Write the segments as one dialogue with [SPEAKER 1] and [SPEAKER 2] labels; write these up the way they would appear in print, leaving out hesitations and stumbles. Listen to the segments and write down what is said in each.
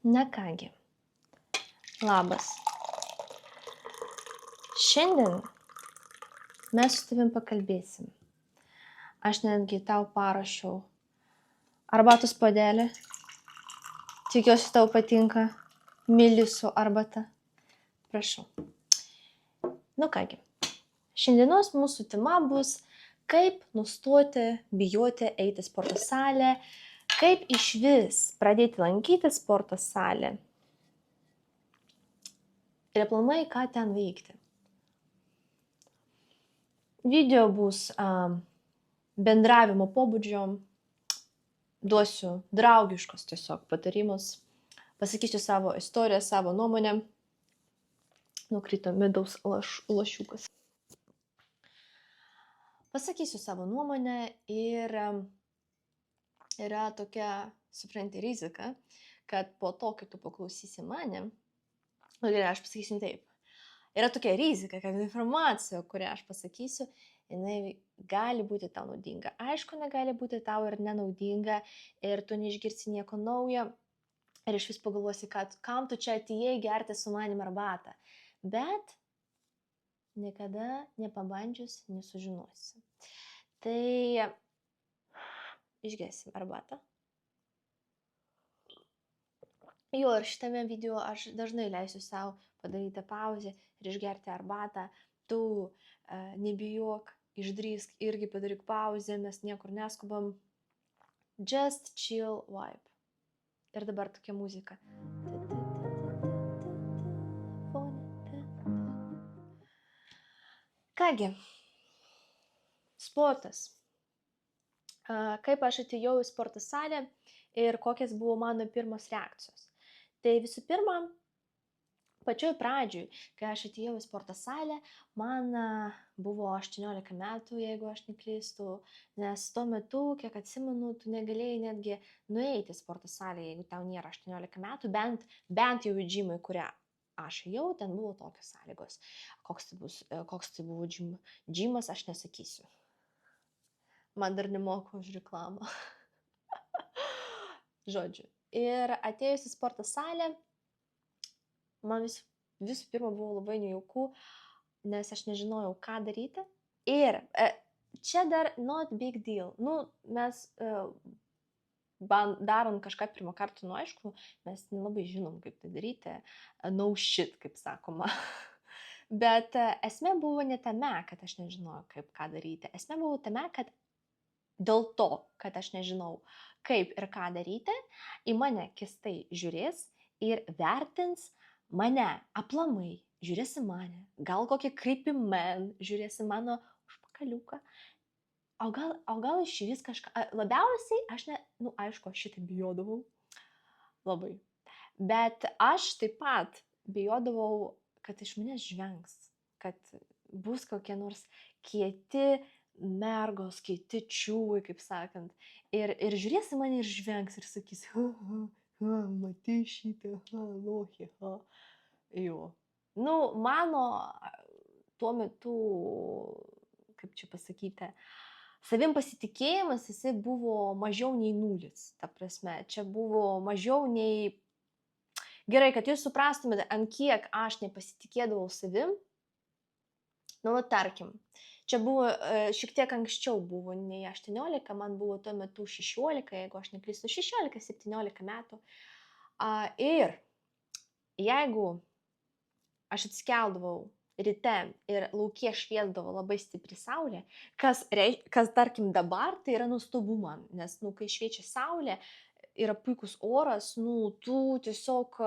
[SPEAKER 1] Na kągi, labas. Šiandien mes su tavim pakalbėsim. Aš netgi tau parašiau arbatos puodelį. Tikiuosi tau patinka. Myli su arbata. Prašau. Nu kągi, šiandienos mūsų tema bus, kaip nustoti bijoti eiti į sporto salę, kaip išvis pradėti lankyti sporto salę ir aplamai ką ten veikti. Video bus bendravimo pobūdžio, duosiu draugiškus tiesiog patarimus, pasakysiu savo istoriją, savo nuomonę. Nukrito medaus lašiukas. Pasakysiu savo nuomonę ir yra tokia, supranti, rizika, kad po to, kai tu paklausysi mane, aš pasakysiu taip. Yra tokia rizika, kad informacija, kurią aš pasakysiu, jinai gali būti tau naudinga. Aišku, negali būti tau ir nenaudinga ir tu neišgirsi nieko naujo ir iš vis pagalvosi, kad kam tu čia atėjai gerti su manim arbatą. Bet niekada nepabandžius nesužinosi. Tai išgersim arbatą. Jo, ir šitame video aš dažnai leisiu savo padaryti pauzę ir išgerti arbatą. Tu nebijok, išdrįsk, irgi padaryk pauzę, mes niekur neskubam. Just chill vibe. Ir dabar tokia muzika. Kągi, sportas. Kaip aš atėjau į sporto salę ir kokias buvo mano pirmos reakcijos. Tai visų pirma, pačioj pradžioj, kai aš atėjau į sporto salę, man buvo 18 metų, jeigu aš neklystu, nes tuo metu, kiek atsimenu, tu negalėjai netgi nueiti į sporto salę, jeigu tau nėra 18 metų, bent jau į džimą, kurią aš ėjau, ten buvo tokios sąlygos. Koks tai buvo džimas, aš nesakysiu. Man dar nemoku už reklamą. Žodžiu. Ir atėjus į sporto salę, man visų pirma buvo labai nejauku, nes aš nežinojau, ką daryti. Ir čia dar not big deal. Mes darant kažką pirmą kartą, aišku, mes nelabai žinom, kaip tai daryti. No shit, kaip sakoma. Bet esmė buvo ne tame, kad aš nežinojau, ką daryti. Esmė buvo tame, kad dėl to, kad aš nežinau, kaip ir ką daryti, į mane keistai žiūrės ir vertins mane aplamai, žiūrės į mane, gal kokį creepy man, žiūrės į mano užpakaliuką, o gal iš vis kažką, labiausiai aš aišku, aš šitą bijodavau labai, bet aš taip pat bijodavau, kad iš manęs žvengs, kad bus kokie nors kieti mergos, kiti čiūvai, kaip sakant, ir žiūrės į mane ir žvengs ir sakys, matai šitą, lochė, jo. Mano tuo metu, kaip čia pasakyti, savim pasitikėjimas, jisai buvo mažiau nei nulis, ta prasme, čia buvo mažiau nei, gerai, kad jūs suprastumėte, ant kiek aš nepasitikėdavau savim, tarkim, čia buvo šiek tiek anksčiau buvo nei 18, man buvo tuo metu 16, jeigu aš neklystu, 16-17 metų. Ir jeigu aš atsikeldavau ryte ir lauke šviesdavo labai stipri saulė, kas tarkim dabar, tai yra nuostabu man, nes kai šviečia saulė, yra puikus oras, tu tiesiog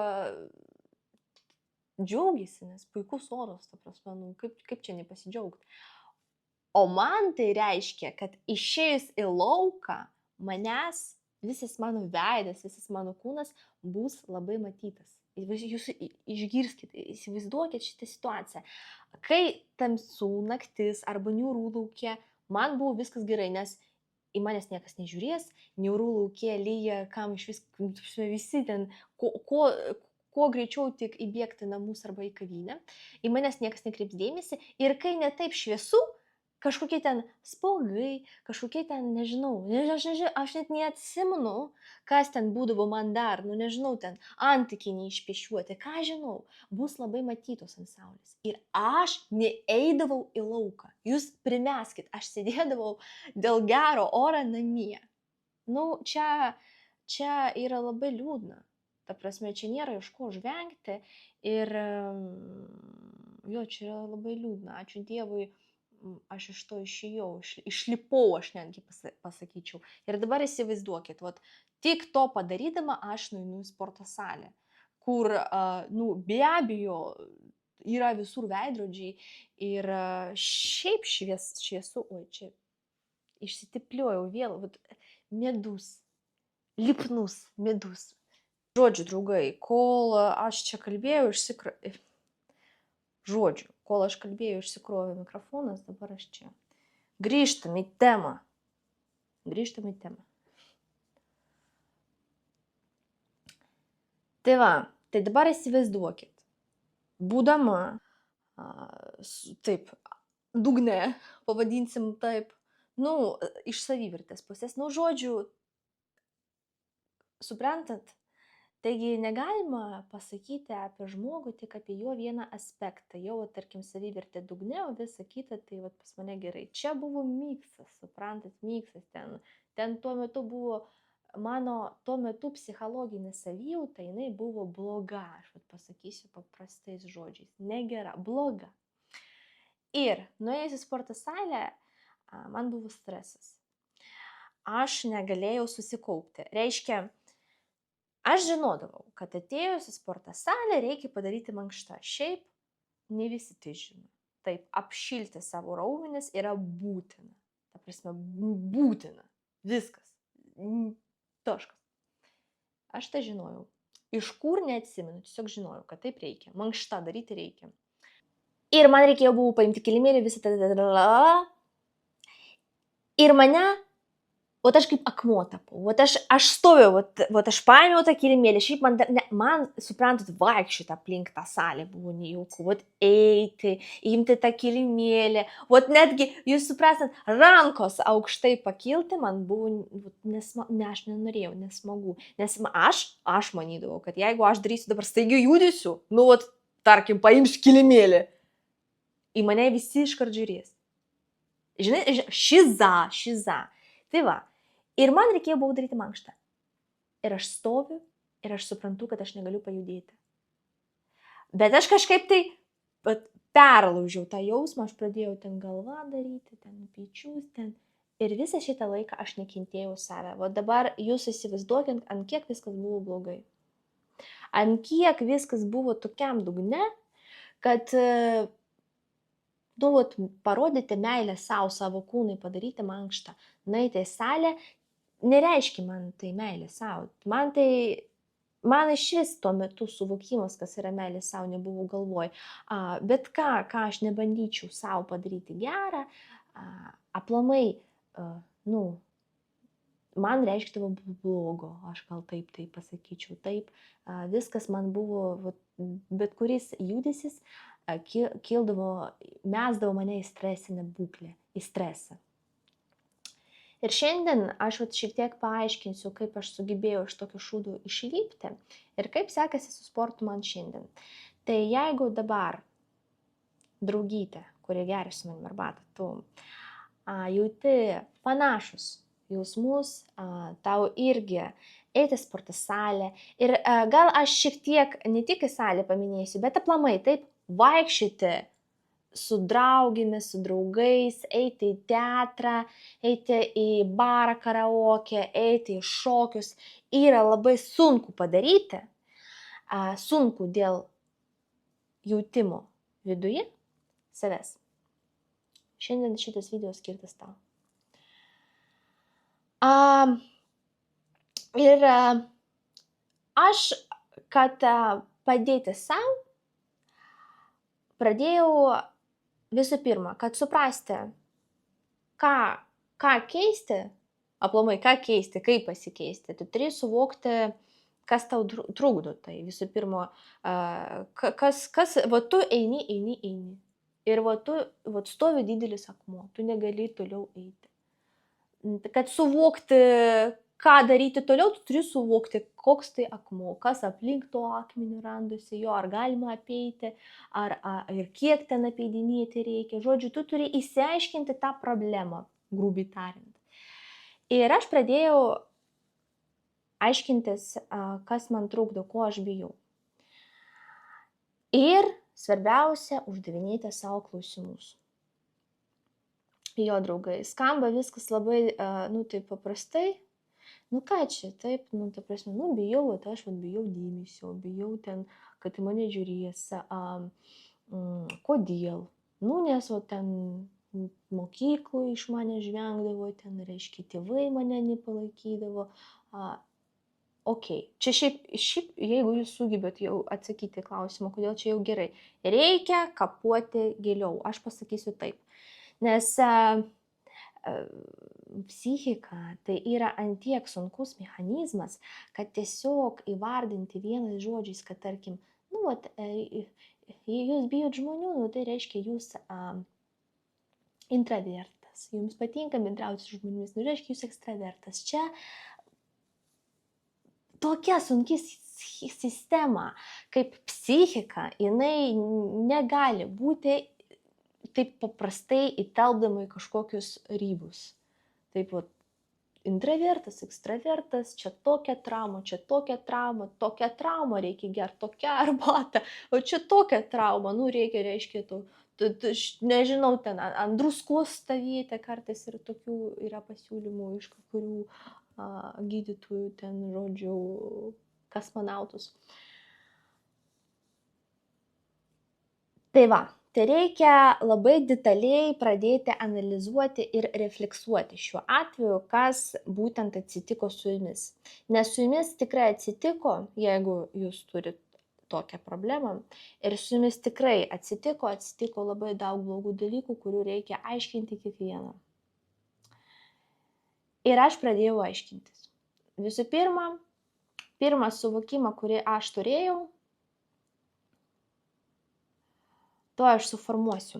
[SPEAKER 1] džiaugiasi, nes puikus oras, ta prasme, kaip čia nepasidžiaugti. O man tai reiškia, kad išėjus į lauką, manęs visas mano veidas, visas mano kūnas bus labai matytas. Jūs išgirskite, įsivaizduokite šitą situaciją. Kai tamsu naktis arba niūrų lauke, man buvo viskas gerai, nes į manęs niekas nežiūrės, niūrų lauke lyja, kam iš visi ten, kuo greičiau tik įbėgti namus arba į kavinę, į manęs niekas nekreips dėmesį ir kai netaip šviesu, kažkokie ten spuogai, kažkokie ten, nežinau, aš net neatsimenu, kas ten būdavo man dar, nu nežinau, ten antikiniai išpiešiuoti, ką žinau, bus labai matytos ant saulės. Ir aš neeidavau į lauką. Jūs primeskit, aš sėdėdavau dėl gero oro namie. Nu, čia yra labai liūdna. Ta prasme, čia nėra iš ko žvengti ir jo, čia yra labai liūdna. Ačiū Dievui, aš iš to išėjau, išlipau, aš netgi pasakyčiau. Ir dabar įsivaizduokit, vat, tik to padarydama aš nueinu į sporto salę, kur, nu, be abejo, yra visur veidrodžiai ir šiaip šviesu, oi, čia išsitipliojau vėl, vat, medus, lipnus medus. Žodžiu, draugai, kol aš čia kalbėjau, išsikrovė mikrofonas, dabar aš čia. Grįžtam į temą. Tai va, tai dabar įsivaizduokit, būdama, taip, dugne, pavadinsim taip, nu, iš savivertės pusės, nu, žodžiu, suprantat? Taigi negalima pasakyti apie žmogų tik apie jo vieną aspektą. Jau, tarkim, savivertė dugne, o visa kita, tai vat, pas mane gerai. Čia buvo miksas, suprantat, miksas. Ten tuo metu buvo, mano tuo metu psichologinė savijauta, jinai buvo bloga. Aš vat, pasakysiu paprastais žodžiais. Negera, bloga. Ir nuėjus į sporto salę, man buvo stresas. Aš negalėjau susikaupti. Reiškia, aš žinodavau, kad atėjus į sporto salę reikia padaryti mankštą. Šiaip ne visi tai žino. Taip, apšilti savo raumenis yra būtina. Ta prasme, būtina. Viskas. Taškas. Aš tai žinojau. Iš kur neatsimenu, tiesiog žinojau, kad taip reikia. Mankštą daryti reikia. Ir man reikėjo buvo paimti kilimėlį, visą tą. Ir mane, vat aš kaip akmuo tapau, vat aš stoviu, vat aš paėmiau tą kilimėlį, šiaip man, suprantat, vaikščioti aplink tą salę buvo nejauku, vat eiti, imti tą kilimėlį, vat netgi, jūs suprastat, rankos aukštai pakilti, man buvo, aš nenorėjau, nesmagu, nes aš manydavau, kad jeigu aš darysiu dabar staigiai judesiu, nu, vat, tarkim, paimsiu kilimėlį, į mane visi iškart žiūrės. Žinai, šiza. Tai va. Ir man reikėjo buvo daryti mankštą. Ir aš stoviu ir aš suprantu, kad aš negaliu pajudėti. Bet aš kažkaip tai perlaužiau tą jausmą, aš pradėjau ten galvą daryti, ten pečius, ten. Ir visą šitą laiką aš nekentėjau save. O dabar jūs įsivaizduokit, ant kiek viskas buvo blogai. Ant kiek viskas buvo tokiam dugne, kad parodyti meilę savo kūnui, padaryti mankštą, nueiti į salę, nereiškia man tai meilė savo. Man iš vis tuo metu suvokimas, kas yra meilė savo, nebuvo galvoj. Bet ką aš nebandyčiau savo padaryti gerą, aplamai, man reiškia blogo, aš gal taip pasakyčiau, taip, viskas man buvo, bet kuris judesis mesdavo mane į stresinę būklę, į stresą. Ir šiandien aš šiek tiek paaiškinsiu, kaip aš sugebėjau iš tokio šūdų išlipti ir kaip sekasi su sportu man šiandien. Tai jeigu dabar, draugytė, kurie geria su manim arbatą, tu jauti panašus jausmus, tau irgi eiti sporto salę ir gal aš šiek tiek ne tik į salę paminėsiu, bet aplamai taip vaikščioti su draugėmis, su draugais, eiti į teatrą, eiti į barą karaoke, eiti į šokius yra labai sunku padaryti, sunku dėl jautimo viduje savęs. Šiandien šitas video skirtas tau. Ir aš, kad padėti savo, pradėjau visų pirma, kad suprasti, ką keisti, aplamai ką keisti, kaip pasikeisti, tu turi suvokti, kas tau trukdo. Tai visų pirma, va tu eini. Ir tu stovi didelis akmuo, tu negali toliau eiti. Kad suvokti, ką daryti toliau, tu turi suvokti, koks tai akmuo, kas aplink to akmenį randasi jo, ar galima apeiti, ir kiek ten apeidinėti reikia. Žodžiu, tu turi įsiaiškinti tą problemą, grubiai tariant. Ir aš pradėjau aiškintis, kas man trukdo, ko aš bijau. Ir svarbiausia, uždavinėti savo klausimus. Jo draugai, skamba viskas labai, taip paprastai. Ką čia, taip, ta prasme, bijau, aš bijau dėmesio, bijau ten, kad į mane žiūrės, kodėl? Nes ten mokyklų iš mane žvengdavo, ten, reiškia, tėvai mane nepalaikydavo. Čia šiaip, jeigu jūs sugebėt jau atsakyti klausimą, kodėl čia jau gerai, reikia kapuoti giliau, aš pasakysiu taip. Nes psichika tai yra antiek sunkus mechanizmas, kad tiesiog įvardinti vienais žodžiais, kad tarkim, jūs bijot žmonių, tai reiškia jūs intravertas, jums patinka bendrauti su žmonėmis, reiškia jūs ekstravertas. Čia tokia sunki sistema, kaip psichika, jinai negali būti taip paprastai įtelpdama į kažkokius ribus. Taip, intravertas, ekstravertas, čia tokia trauma, tokia trauma, reikia gerti tokią arbatą, o čia tokia trauma, reikia, nežinau, ten ant druskos stovėti, kartais ir tokių yra pasiūlymų iš kurių gydytojų, ten, žodžiu, kosmonautus. Tai va. Tai reikia labai detaliai pradėti analizuoti ir refleksuoti šiuo atveju, kas būtent atsitiko su jumis. Nes su jumis tikrai atsitiko, jeigu jūs turite tokią problemą, ir su jumis tikrai atsitiko labai daug blogų dalykų, kurių reikia aiškinti kiekvieną. Ir aš pradėjau aiškintis. Visų pirmą suvokimą, kurį aš turėjau, to aš suformuosiu.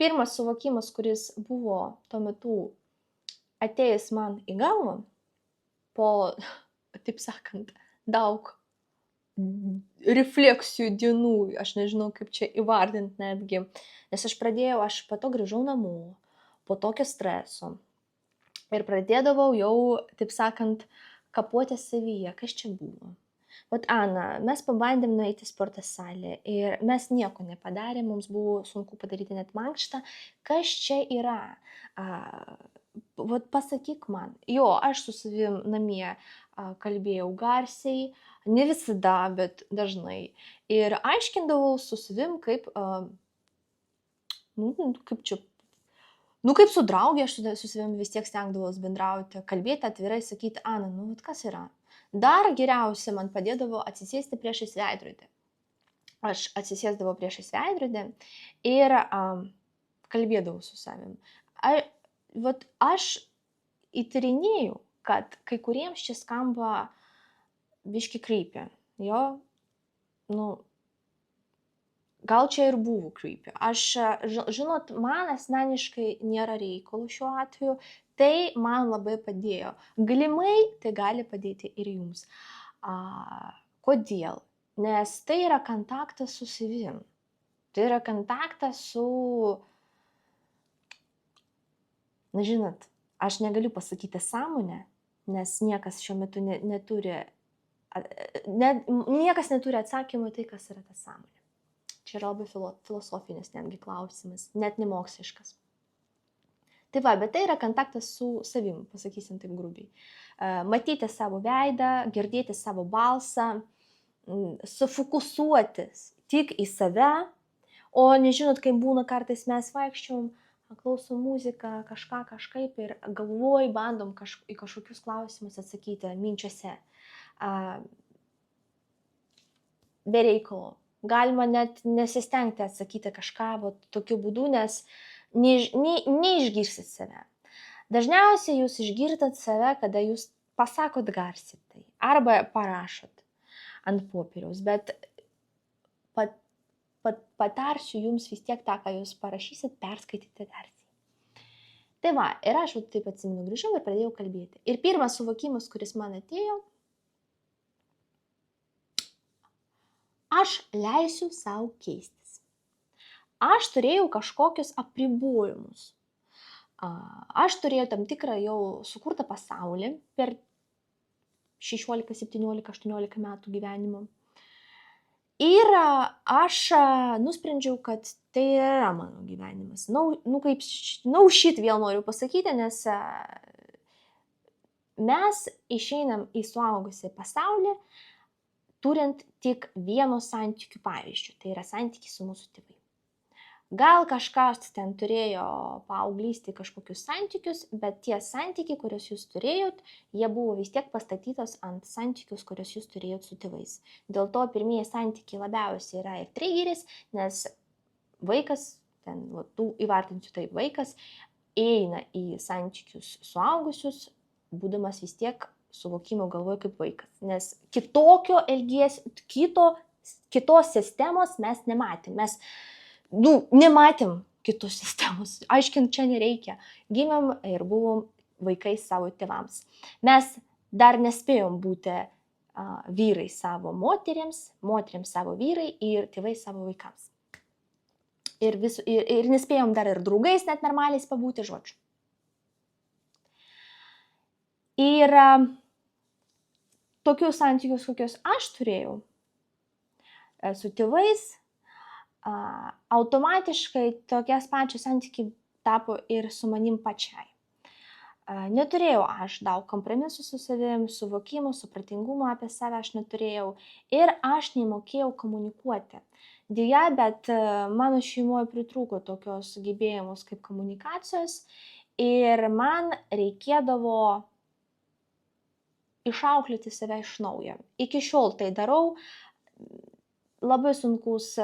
[SPEAKER 1] Pirmas suvokimas, kuris buvo tuo metu atėjęs man į galvą, po, taip sakant, daug refleksijų dienų, aš nežinau, kaip čia įvardinti netgi, nes aš po to grįžau namo, po tokio streso, ir pradėdavau jau, taip sakant, kapuoti savyje, kas čia buvo. Ana, mes pabandėm nueiti į sporto salę ir mes nieko nepadarėm, mums buvo sunku padaryti net mankštą, kas čia yra. Pasakyk man. Aš su savim namie kalbėjau garsiai, ne visada, bet dažnai. Ir aiškindavau su savim, kaip su draugė, aš su savim vis tiek stengdavau bendrauti, kalbėti atvirai, sakyti, Ana, kas yra? Dar geriausia man padėdavo atsisėsti priešais veidrodį. Aš atsisėsdavau priešais veidrodį ir kalbėdavau su savim. Aš įtarinėjau, kad kai kuriems čia skamba biški creepy. Gal čia ir buvo creepy. Žinot, man asmeniškai nėra reikalų šiuo atveju, tai man labai padėjo. Galimai tai gali padėti ir jums. Kodėl? Nes tai yra kontaktas su savim. Tai yra kontaktas su... Na, žinot, aš negaliu pasakyti sąmonę, nes niekas šiuo metu neturi atsakymų tai, kas yra ta sąmonė. Čia yra labai filosofinis netgi klausimas, net nemoksliškas. Tai bet tai yra kontaktas su savim, pasakysim taip grubiai. Matyti savo veidą, girdėti savo balsą, sufokusuotis tik į save, o nežinot, kaip būna kartais mes vaikščiom, klausom muziką, kažką kažkaip ir galvoj bandom į kažkokius klausimus atsakyti minčiuose. Be reikalo. Galima net nesistengti atsakyti kažką tokiu būdu, nes neišgirsit save. Dažniausiai jūs išgirdot save, kada jūs pasakot garsiai tai, arba parašot ant popieriaus, bet patarsiu jums vis tiek tą, ką jūs parašysit, perskaityti garsiai. Tai va, ir aš taip atsimenu, grįžau ir pradėjau kalbėti. Ir pirmas suvokimas, kuris man atėjo, aš leisiu savo keistis. Aš turėjau kažkokius apribojimus. Aš turėjau tam tikrą jau sukurtą pasaulį per 16, 17, 18 metų gyvenimo. Ir aš nusprendžiau, kad tai yra mano gyvenimas. Shit vėl noriu pasakyti, nes mes išeinam į suaugusią pasaulį, turint tik vieno santykių pavyzdžių. Tai yra santykis su mūsų tėvai. Gal kažkas ten turėjo paauglystėje kažkokius santykius, bet tie santykiai, kuriuos jūs turėjot, jie buvo vis tiek pastatytos ant santykius, kuriuos jūs turėjot su tėvais. Dėl to pirmieji santykiai labiausiai yra ir triggeris, nes vaikas, įvartinsiu taip, vaikas eina į santykius suaugusius, būdamas vis tiek suvokimo galvoje kaip vaikas. Nes kitokio elgesio, kitos sistemos mes nematėm. Mes nematėm kitos sistemos, aiškint čia nereikia. Gimėm ir buvom vaikais savo tėvams. Mes dar nespėjom būti vyrai savo moterims savo vyrai ir tėvai savo vaikams. Ir nespėjom dar ir draugais net normaliais pabūti, žodžiu. Ir tokius santykius, kokius aš turėjau su tėvais, automatiškai tokias pačios santykiai tapo ir su manim pačiai. Neturėjau aš daug kompromisų su savim, suvokimų, supratingumo apie save aš neturėjau ir aš nemokėjau komunikuoti. Deja, bet mano šeimoje pritrūko tokios gebėjimus kaip komunikacijos ir man reikėdavo išauklėti save iš naujo. Iki šiol tai darau. Labai sunkus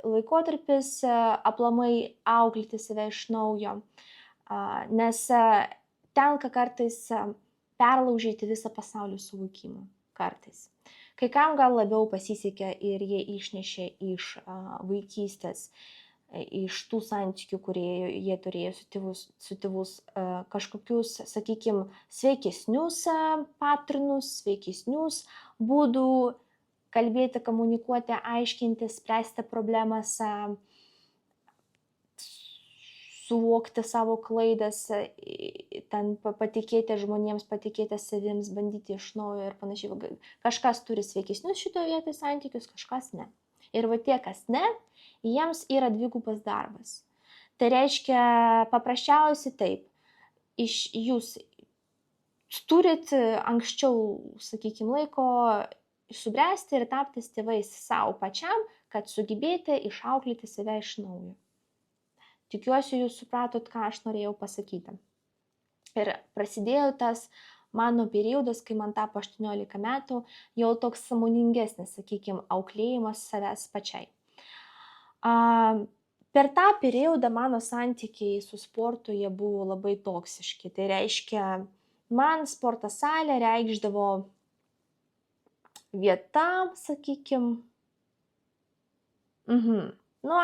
[SPEAKER 1] laikotarpis aplamai auklėti save iš naujo, nes tenka kartais perlaužyti visą pasaulio suvokimą. Kartais. Kai kam gal labiau pasisekė ir jie išnešė iš vaikystės, iš tų santykių, kurie jie turėjo su tėvus, kažkokius, sakykime, sveikesnius patrinus, sveikesnius būdų kalbėti, komunikuoti, aiškinti, spręsti problemas, suvokti savo klaidas, ten patikėti žmonėms, patikėti savims, bandyti iš naujo ir panašiai. Kažkas turi sveikesnius šitoje vietoje santykius, kažkas ne. Ir va tie, kas ne, jiems yra dvigubas darbas. Tai reiškia paprasčiausiai taip, jūs turit anksčiau, sakykime, laiko subręsti ir tapti tėvais savo pačiam, kad sugebėti išauklėti save iš naujo. Tikiuosi, jūs supratot, ką aš norėjau pasakyti. Ir prasidėjo tas mano periodas, kai man tapo 18 metų, jau toks sąmoningesnis, sakykime, auklėjimas savęs pačiai. Per tą periodą mano santykiai su sportu jie buvo labai toksiški. Tai reiškia, man sporto salė reikšdavo vieta, sakykime,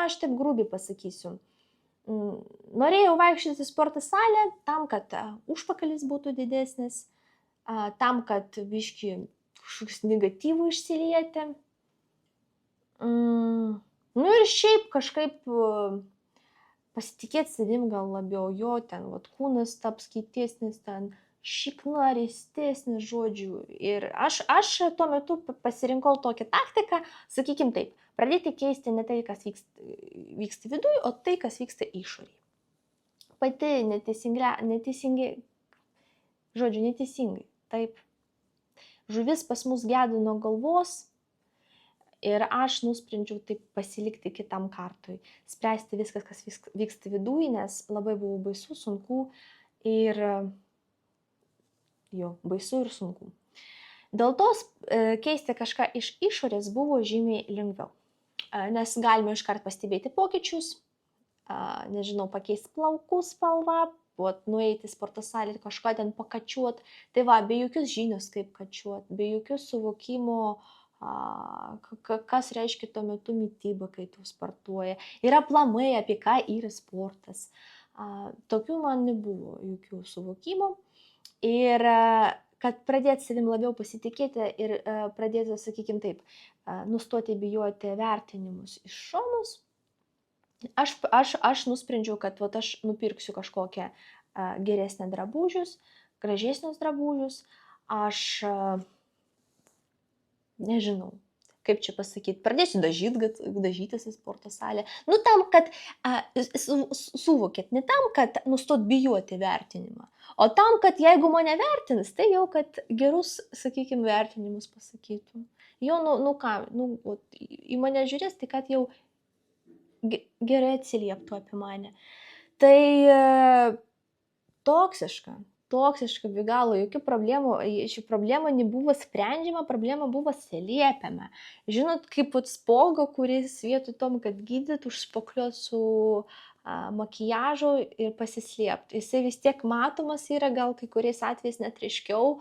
[SPEAKER 1] aš taip grubiai pasakysiu. Norėjau vaikščioti į sporto salę tam, kad užpakalis būtų didesnis, tam, kad biškį kažkoks negatyvų išsilieti. Ir šiaip kažkaip pasitikėti savim gal labiau, ten kūnas taps keitesnis, ten šiknaristesnis, žodžiu. Ir aš tuo metu pasirinkau tokią taktiką, sakykime taip, pradėti keisti ne tai, kas vyksta viduje, o tai, kas vyksta išorėje. Pati neteisingai, taip. Žuvis pas mus gedo nuo galvos Ir aš nusprendžiau taip pasilikti kitam kartui, spręsti viskas, kas vyksta viduje, nes labai buvo baisu, sunku ir baisu ir sunku. Dėl to keisti kažką iš išorės buvo žymiai lengviau, nes galime iškart pastebėti pokyčius, nežinau, pakeisti plaukų spalvą, nueiti į sporto salę ir kažką ten pakačiuot, tai va, be jokios žinios kaip kačiuot, be jokios suvokimo, kas reiškia tuo metu mityba, kai tu sportuoji, ir aplamai apie ką yra sportas. Tokių man nebuvo jokių suvokimo. Ir kad pradėti savim labiau pasitikėti ir pradėti, sakykime taip, nustoti bijoti vertinimus iš šonus, aš nusprendžiau, kad aš nupirksiu kažkokią geresnę drabužius, gražesnius drabužius, aš nežinau, kaip čia pasakyti, pradėsiu dažytis į sporto salę. Nu tam, kad suvokėt, ne tam, kad nustot bijoti vertinimą, o tam, kad jeigu mane vertins, tai jau, kad gerus, sakykime, vertinimus pasakytų. Jau, į mane žiūrės, tai kad jau gerai atsilieptų apie mane. Tai toksiška be galo, jokių problemų, ši problema nebuvo sprendžiama, problema buvo slėpiama. Žinot, kaip spuogo, kuris vietoj tom, kad gydyt, užspokliuot su makijažu ir pasislėpti. Jisai vis tiek matomas yra, gal kai kuriais atvejais net ryškiau,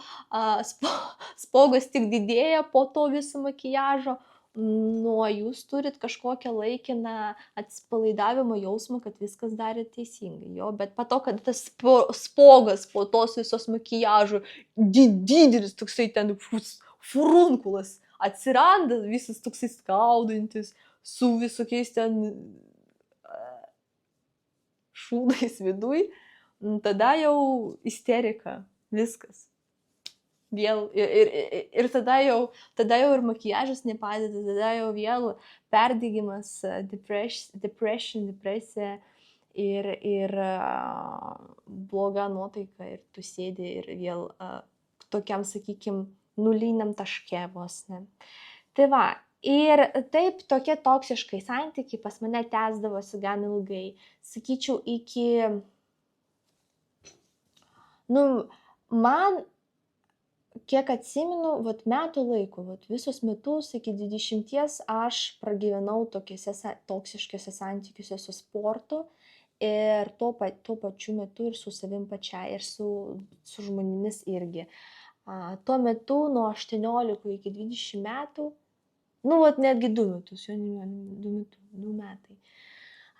[SPEAKER 1] spuogas tik didėja po to viso makijažo. Jūs turit kažkokią laikiną atsipalaidavimo jausmą, kad viskas darė teisingai, bet po to, kad tas spuogas po tos visos makijažo, didelis toksai ten furunkulas atsiranda, visas toksai skaudantis, su visokiais ten šūdais viduj, tada jau isterika, viskas. Vėl, ir tada jau ir makijažas nepadeda, tada jau vėl perdegimas, depresija ir bloga nuotaika, ir tu sėdi ir vėl tokiam, sakykime, nuliniam taške vos ne. Tai va, ir taip tokie toksiškai santykiai pas mane tęsdavosi gan ilgai, sakyčiau, iki, man, kiek atsimenu, metų laiko, visus metus iki 20 aš pragyvenau tokiuose toksiškiuose santykiuose su sportu ir tuo pačiu metu ir su savim pačia, ir su žmonėmis irgi. Tuo metu nuo 18 iki 20 metų, netgi 2 metus, 2 metai.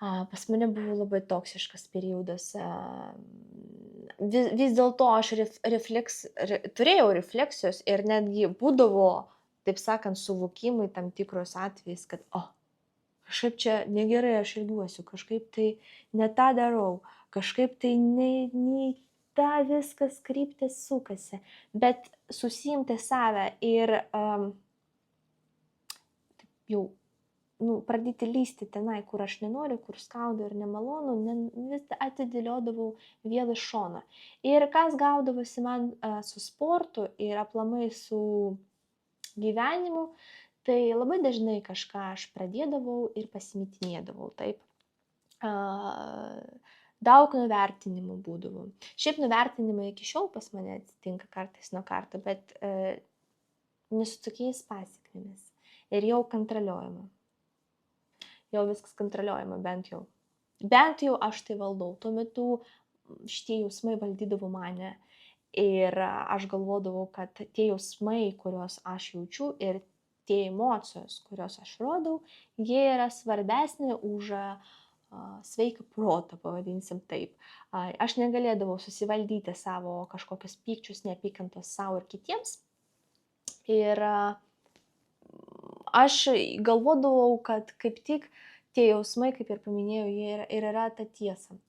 [SPEAKER 1] Pas mane buvo labai toksiškas periodas. Vis dėlto aš turėjau refleksijos ir netgi būdavo, taip sakant, suvokimai tam tikros atvejais, kad kažkaip čia negerai aš elgiuosi, kažkaip tai ne tą darau, kažkaip tai ne tą viskas kryptis sukasi, bet susiimti save ir jau pradėti lysti tenai, kur aš nenoriu, kur skauda ir nemalonu, vis atidėliodavau vėl iš šono. Ir kas gaudavosi man su sportu ir aplamai su gyvenimu, tai labai dažnai kažką aš pradėdavau ir pasimetinėdavau, taip. Daug nuvertinimų būdavo. Šiaip nuvertinimai iki šiol pas mane atsitinka kartais nuo karto, bet ne su tokiais pasekmėmis. Ir jau kontroliuojama. Jau viskas kontroliuojama, bent jau. Bent jau aš tai valdau. Tuo metu šitie jausmai valdydavo mane. Ir aš galvodavau, kad tie jausmai, kuriuos aš jaučiu, ir tie emocijos, kuriuos aš rodau, jie yra svarbesni už sveiką protą, pavadinsim taip. Aš negalėdavau susivaldyti savo kažkokius pykčius, neapykantos savo ir kitiems. Ir aš galvodavau, kad kaip tik tie jausmai, kaip ir paminėjau, jie ir yra ta tiesa.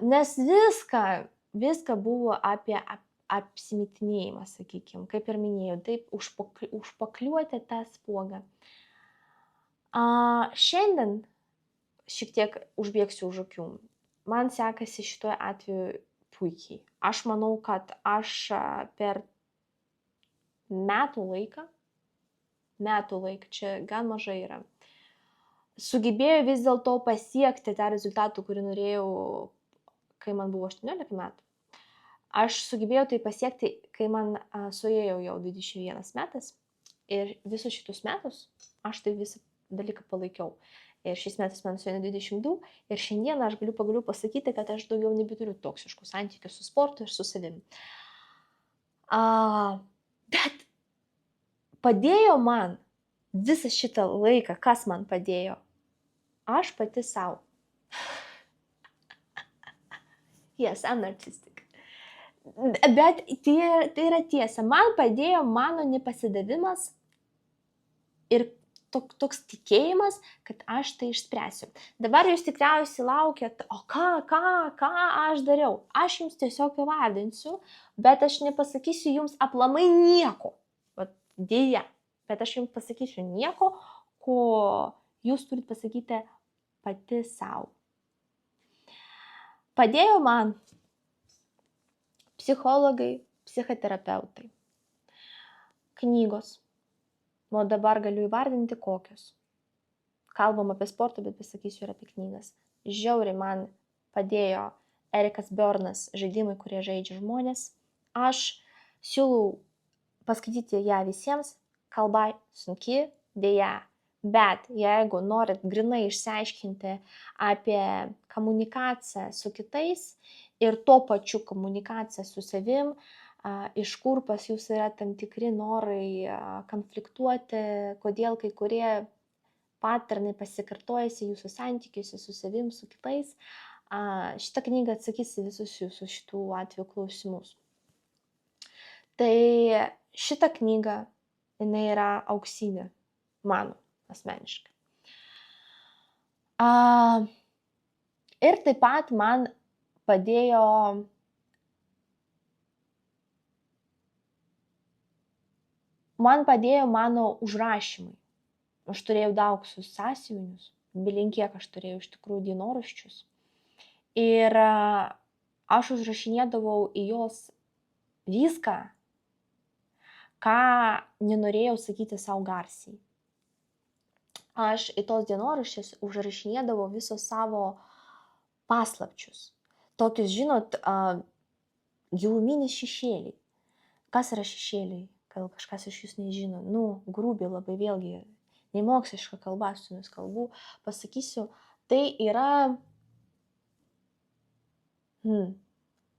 [SPEAKER 1] Nes viską buvo apie apsimetinėjimą, sakykime, kaip ir minėjau, taip užpakliuoti tą spuogą. Šiandien šiek tiek užbėgsiu už akių. Man sekasi šituo atveju puikiai. Aš manau, kad aš per metų laiką, metų laiką, čia gan mažai yra. Sugebėjau vis dėlto pasiekti tą rezultatų, kurį norėjau, kai man buvo 18 metų. Aš sugebėjau tai pasiekti, kai man suėjo jau 21 metas. Ir visus šitus metus aš tai visą dalyką palaikiau. Ir šiais metais man suėjo 22. Ir šiandieną aš galiu pagaliau pasakyti, kad aš daugiau nebeturiu toksiškų santykių su sportu ir su savim. Bet padėjo man visą šitą laiką, kas man padėjo? Aš pati savo. Yes, I'm narcissistic. Bet tai yra tiesa. Man padėjo mano nepasidavimas ir toks tikėjimas, kad aš tai išspręsiu. Dabar jūs tikriausiai laukiat, o ką aš dariau? Aš jums tiesiog įvardinsiu, bet aš nepasakysiu jums aplamai nieko. Dėja, bet aš jums pasakysiu nieko, ko jūs turit pasakyti pati savo. Padėjo man psichologai, psichoterapeutai, knygos. O dabar galiu įvardinti kokios. Kalbam apie sportą, bet pasakysiu ir apie knygas. Žiauriai man padėjo Erikas Bjornas žaidimai, kurie žaidžia žmonės. Aš siūlau paskaityti ją visiems. Kalba sunki, dėja. Bet jeigu norit grinai išsiaiškinti apie komunikaciją su kitais ir tuo pačiu komunikaciją su savim, iš kur pas jūs yra tam tikri norai konfliktuoti, kodėl kai kurie paternai pasikartojasi jūsų santykiuose su savim, su kitais, šitą knygą atsakys visus jūsų šitų atvejų klausimus. Tai šitą knygą, jinai yra auksinė, mano asmeniškai. Ir taip pat man padėjo mano užrašymai. Aš turėjau daug sąsiuvinius, belinkiek aš turėjau iš tikrųjų dienoraščius. Ir aš užrašinėdavau į jos viską, ką nenorėjau sakyti savo garsiai. Aš į tos dienoraščius užrašinėdavau visos savo paslapčius. Tokius, žinot, giluminis šešėliai. Kas yra šešėliai? Gal kažkas iš jūs nežino. Grubiai labai vėlgi, nemoksliška kalba, su jumis kalbu, pasakysiu, tai yra...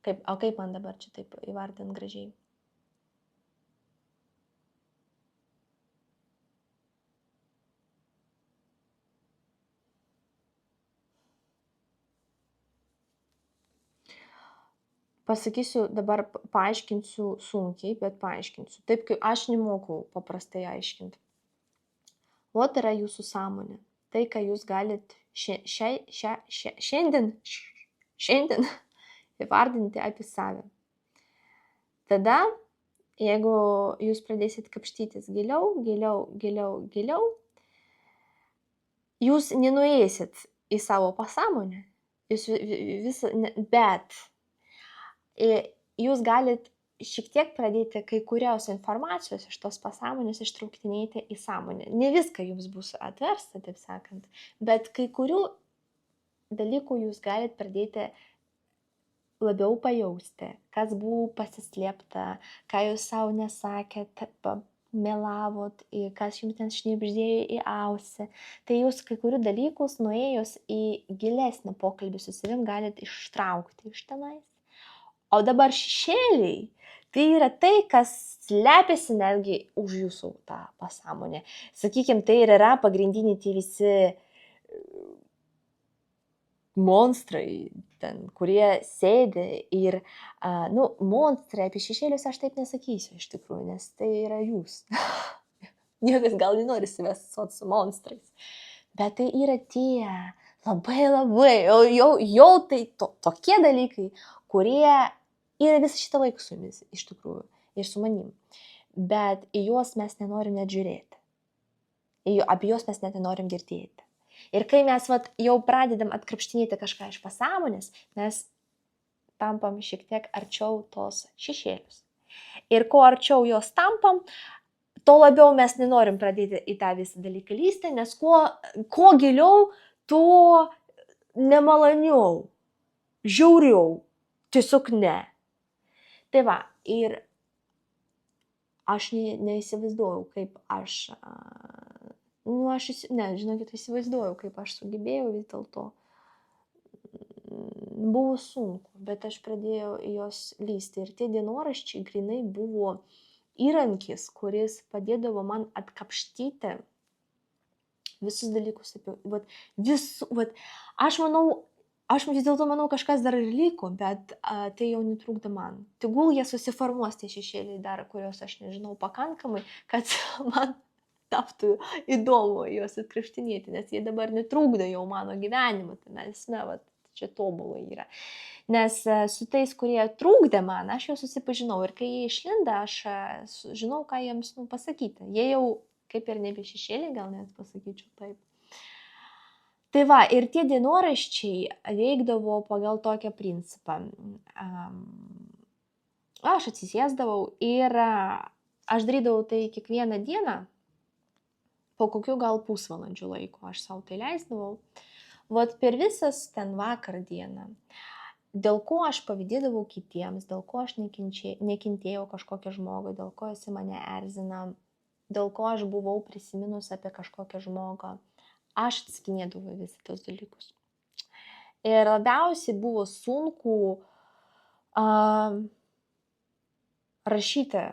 [SPEAKER 1] Kaip man dabar čia taip įvardint gražiai? Pasakysiu, dabar paaiškinsiu sunkiai, bet paaiškinsiu. Taip, kaip aš nemokau paprastai aiškinti. Vot yra jūsų sąmonė. Tai, ką jūs galit šiandien įvardinti apie save. Tada, jeigu jūs pradėsit kapštytis giliau, jūs nenueisit į savo pasąmonę, bet jūs galit šiek tiek pradėti kai kurios informacijos iš tos pasąmonės ištrauktinėti į sąmonę. Ne viską jums bus atversta, taip sakant, bet kai kurių dalykų jūs galit pradėti labiau pajausti, kas buvo pasislėpta, ką jūs savo nesakėt, melavot, kas jums ten šnibždėjo į ausį. Tai jūs kai kurių dalykus nuėjus į gilesnį pokalbį su savim galit ištraukti iš tenais. O dabar šešėliai, tai yra tai, kas slepiasi netgi už jūsų tą pasąmonę. Sakykime, tai ir yra pagrindiniai tie visi monstrai, ten, kurie sėdi ir, monstrai, apie šešėlius aš taip nesakysiu iš tikrųjų, nes tai yra jūs. Niekas gal nenori sivesot su monstrais. Bet tai yra tie labai, jau tai tokie dalykai, kurie yra visą šitą laiką su jumis, iš tikrųjų, ir su manim. Bet į juos mes nenorim net žiūrėti. Apie juos mes net nenorim girdėti. Ir kai mes jau pradedam atkrapštinėti kažką iš pasąmonės, mes tampam šiek tiek arčiau tos šešėlius. Ir kuo arčiau jos tampam, to labiau mes nenorim pradėti į tą visą dalyką lysti, nes kuo giliau, tuo nemaloniau, žiauriau, tiesiog ne. Tai va, ir aš neįsivaizduoju, kaip žinokit, įsivaizduoju, kaip aš sugebėjau vis dėlto. Buvo sunku, bet aš pradėjau į jos lysti ir tie dienoraščiai grinai buvo įrankis, kuris padėdavo man atkapštyti visus dalykus apie, aš vis dėlto manau, kažkas dar ir liko, bet tai jau netrukdo man. Tegul jie susiformuos tie šešėliai dar, kurios aš nežinau pakankamai, kad man taptų įdomu juos atkrapštinėti, nes jie dabar netrukdo jau mano gyvenimą, tai mes, čia tobulai yra. Nes su tais, kurie trūkdė man, aš jau susipažinau ir kai jie išlinda, aš žinau, ką jiems pasakyti. Jie jau kaip ir nebe šešėliai, gal net pasakyčiau taip. Tai va, ir tie dienoraščiai veikdavo pagal tokią principą. Aš atsisėsdavau ir aš darydavau tai kiekvieną dieną, po kokių gal pusvalandžių laiko aš savo tai leisdavau. Vat per visas ten vakar dieną, dėl ko aš pavydėdavau kitiems, dėl ko aš nekentėjau kažkokią žmogų, dėl ko jis mane erzina, dėl ko aš buvau prisiminus apie kažkokią žmogą, aš atsakinėdavau visą tos dalykus. Ir labiausiai buvo sunku rašyti,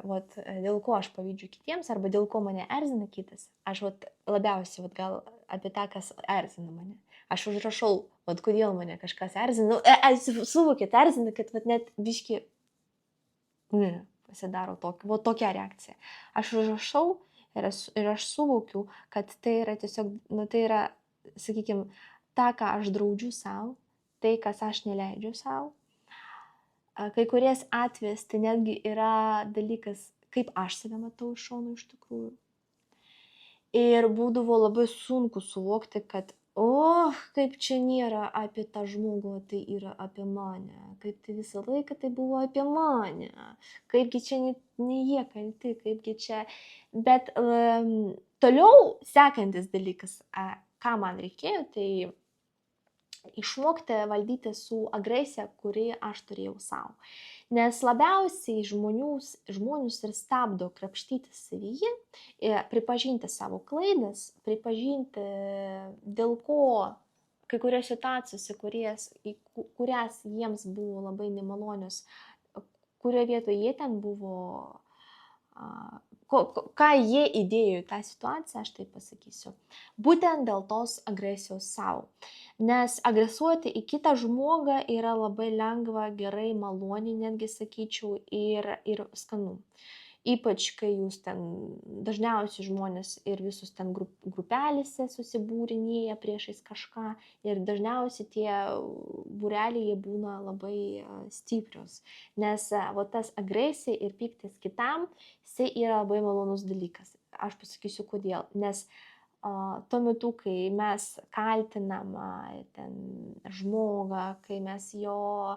[SPEAKER 1] dėl ko aš pavydžiu kitiems, arba dėl ko mane erzina kitas. Aš labiausiai gal apie tą, kas erzina mane. Aš užrašau, kodėl mane kažkas erzina. Suvokėt, erzina, kad net biški pasidaro tokia reakcija. Aš užrašau ir aš suvokiu, kad tai yra tiesiog, tai yra, sakykime, tą, ką aš draudžiu savo, tai, kas aš neleidžiu savo. Kai kuriais atvejais tai netgi yra dalykas, kaip aš save matau iš šono iš tikrųjų. Ir būdavo labai sunku suvokti, kad kaip čia nėra apie tą žmogų, tai yra apie mane. Kaip tai visą laiką tai buvo apie mane. Kaipgi čia ne jie kalti, kaipgi čia. Bet toliau sekantis dalykas, ką man reikėjo, tai išmokti valdyti su agresija, kurį aš turėjau savo. Nes labiausiai žmonės ir stabdo krapštyti savyje, pripažinti savo klaidas, pripažinti dėl ko kai kurios situacijose, kurias jiems buvo labai nemalonios, kurioje vietoje jie ten buvo, ką jie įdėjo į tą situaciją, aš taip pasakysiu. Būtent dėl tos agresijos savo. Nes agresuoti į kitą žmogą yra labai lengva, gerai, maloniai, netgi sakyčiau, ir skanu. Ypač, kai jūs ten dažniausiai žmonės ir visus ten grupelėse susibūrinėja priešais kažką ir dažniausiai tie būreliai būna labai stiprios. Nes tas agresija ir pyktis kitam, jisai yra labai malonus dalykas. Aš pasakysiu kodėl. Nes tuo metu, kai mes kaltinam ten žmogą, kai mes jo,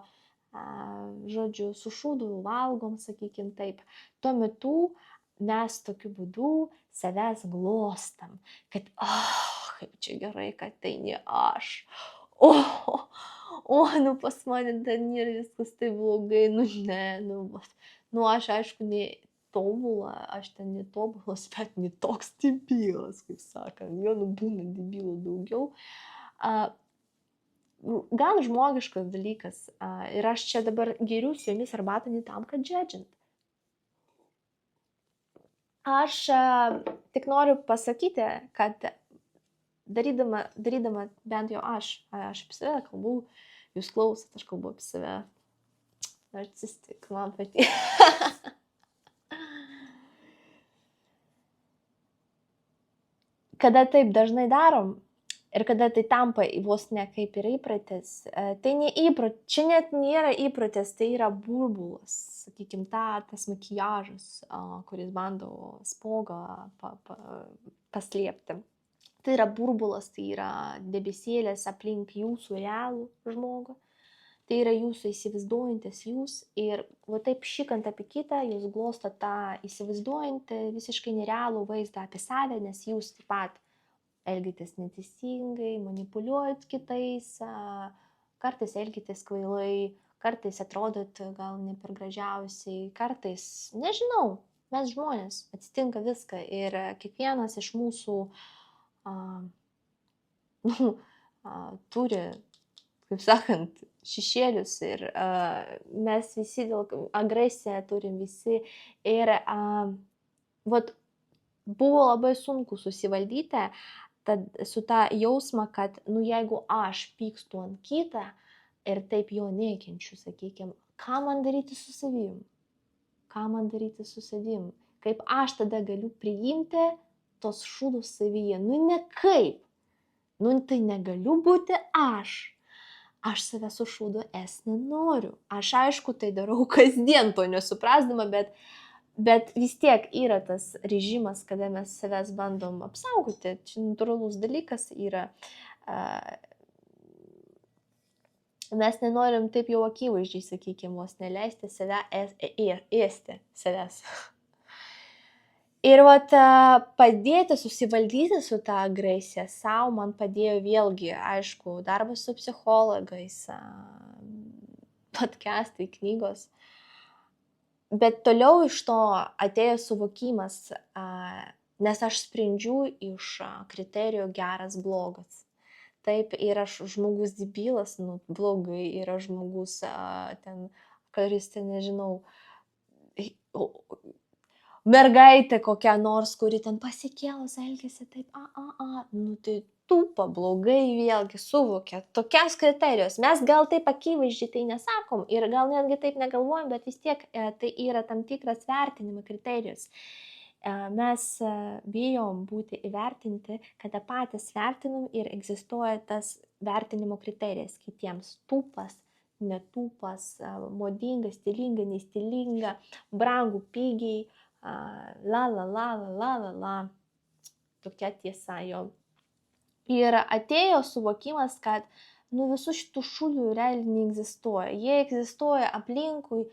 [SPEAKER 1] žodžiu, su šūdu valgom, sakykim taip, tuo metu mes tokiu būdu savęs glostam, kad, kaip čia gerai, kad tai ne aš. Pas mane ten nėra viskas tai blogai, aš aišku, tobula, aš ten netobulas, bet netoks debilas, kaip sakant, būna debilų daugiau. Gan žmogiškas dalykas ir aš čia dabar geriu su jomis arbatą ne tam, kad džedžint. Aš tik noriu pasakyti, kad darydama bent jau aš apie save kalbu, jūs klausot, aš kalbu apie save. Narcistik, man pati. Kada taip dažnai darom ir kada tai tampa vos ne kaip ir įpratis, tai čia net nėra įpratis, tai yra burbulas, sakykime, tas makiažas, kuris bando spogą paslėpti. Tai yra burbulas, tai yra debesėlės aplink jūsų realų žmogų. tai yra jūsų įsivaizduojantis jūs ir va taip šykant apie kitą, jūs glostot tą įsivaizduojantį visiškai nerealų vaizdą apie save, nes jūs taip pat elgitės neteisingai, manipuliuojat kitais, kartais elgitės kvailai, kartais atrodot gal ne per gražiausiai, kartais, nežinau, mes žmonės, atsitinka viską ir kiekvienas iš mūsų turi, kaip sakant, šešėlius ir mes visi dėl agresiją turim visi ir vat, buvo labai sunku susivaldyti su tą jausmą, kad jeigu aš pykstu ant kitą ir taip jo nekenčiu, sakykime, ką man daryti su savim? Ką man daryti su savim? Kaip aš tada galiu priimti tos šūdus savyje? Nekaip. Tai negaliu būti aš. Aš save su šūdu nenoriu. Aš aišku tai darau kasdien, to nesuprasdama, bet vis tiek yra tas režimas, kada mes savęs bandom apsaugoti. Čia natūralus dalykas yra. Mes nenorim taip jau akivaizdžiai, sakykime, vos neleisti save ėsti savęs. Ir padėti susivaldyti su tą agresiją savo man padėjo vėlgi, aišku, darbas su psichologais, podcastai, knygos. Bet toliau iš to atėjo suvokimas, nes aš sprendžiu iš kriterijų geras, blogas. Taip, yra žmogus debilas, blogai, yra žmogus ten, kuris ten, nežinau, mergaitė kokia nors, kuri ten pasikėlus elgėsi taip, tai tūpa, blogai vėlgi suvokia, tokias kriterijus. Mes gal taip akivaizdžiai tai nesakom ir gal netgi taip negalvojam, bet vis tiek tai yra tam tikras vertinimo kriterijus. Mes bijom būti įvertinti, kada patys vertinam ir egzistuoja tas vertinimo kriterijas kitiems. Tūpas, netūpas, modinga, stilinga, nestilinga, brangu, pigiai, tokia tiesa jo. Ir atėjo suvokimas, kad visų šitų šūdų realiai neegzistuoja. Jie egzistuoja aplinkui,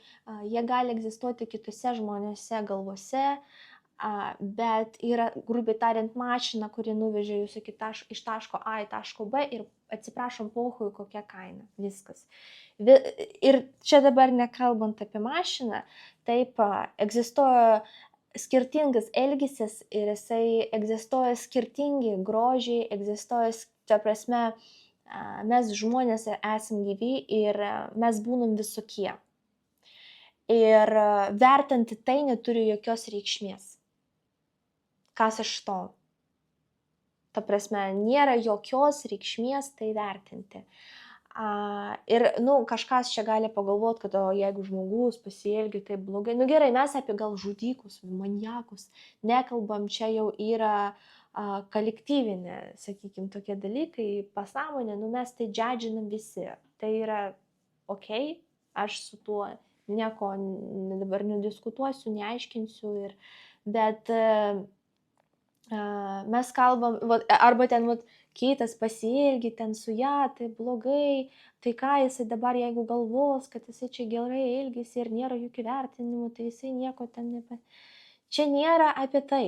[SPEAKER 1] jie gali egzistuoti kitose žmonėse galvose, bet yra, grubiai tariant, mašina, kuri nuvežė jūs iš taško A į taško B ir atsiprašom, pohui, kokia kaina. Viskas. Ir čia dabar nekalbant apie mašiną, taip egzistuoja skirtingas elgesys ir jisai egzistuoja skirtingi grožiai, egzistuoja, ta prasme, mes žmonės esam gyvi ir mes būnam visokie. Ir vertinti tai neturi jokios reikšmės. Kas iš to? Ta prasme, nėra jokios reikšmės tai vertinti. Ir, kažkas čia gali pagalvoti, kad jeigu žmogus pasielgia taip blogai, gerai, mes apie gal žudikus, maniakus nekalbam, čia jau yra kolektyvinė, sakykime, tokie dalykai, pasąmonė, mes tai džadžinam visi. Tai yra okei, aš su tuo nieko dabar nediskutuosiu, neaiškinsiu, bet mes kalbam, arba ten kitas pasielgi ten su ją, tai blogai, tai ką jisai dabar, jeigu galvos, kad jisai čia gerai elgėsi ir nėra jokių vertinimų, tai jisai nieko ten Čia nėra apie tai.